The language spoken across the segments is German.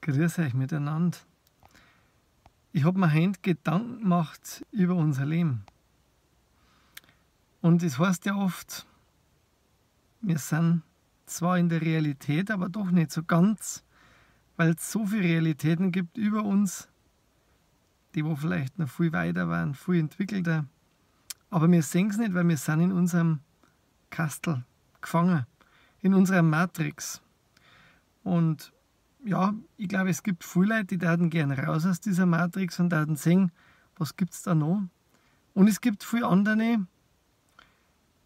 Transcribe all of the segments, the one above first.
Grüß euch miteinander. Ich habe mir heute Gedanken gemacht über unser Leben. Und es heißt ja oft, wir sind zwar in der Realität, aber doch nicht so ganz, weil es so viele Realitäten gibt über uns, die wo vielleicht noch viel weiter waren, viel entwickelter. Aber wir sehen es nicht, weil wir sind in unserem Kastel gefangen, in unserer Matrix. Und ja, ich glaube, es gibt viele Leute, die würden gerne raus aus dieser Matrix und würden sehen, was gibt es da noch. Und es gibt viele andere,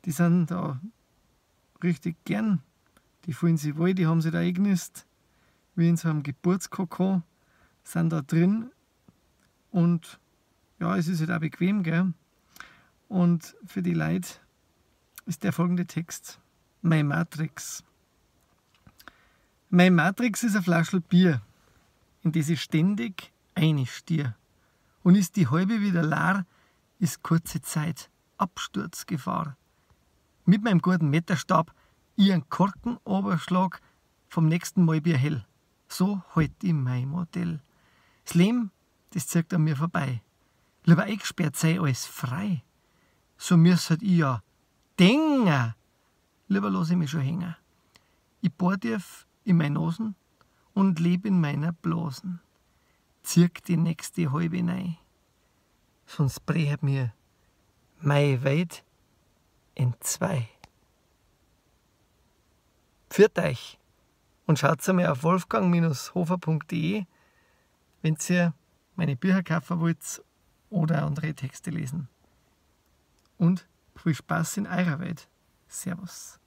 die sind da richtig gern, die fühlen sich wohl, die haben sich da eingenistet, wie in so einem Geburtskokon, sind da drin und ja, es ist halt auch bequem, gell? Und für die Leute ist der folgende Text: Meine Matrix. Meine Matrix ist eine Flasche Bier, in die ich ständig einstier. Und ist die halbe wieder leer, ist kurze Zeit Absturzgefahr. Mit meinem guten Meterstab ihren Korkenoberschlag vom nächsten Mal Bier hell. So halt ich mein Modell. Das Leben, das zieht an mir vorbei. Lieber eingesperrt sei als frei. So müsste ich ja denken. Lieber lasse ich mich schon hängen. Ich bohr tief in meine Nosen und leb in meiner Blasen. Zirk die nächste halbe rein. Sonst bricht mir meine Welt in zwei. Pfiat euch und schaut einmal auf wolfgang-hofer.de, wenn ihr meine Bücher kaufen wollt oder andere Texte lesen. Und viel Spaß in eurer Welt. Servus.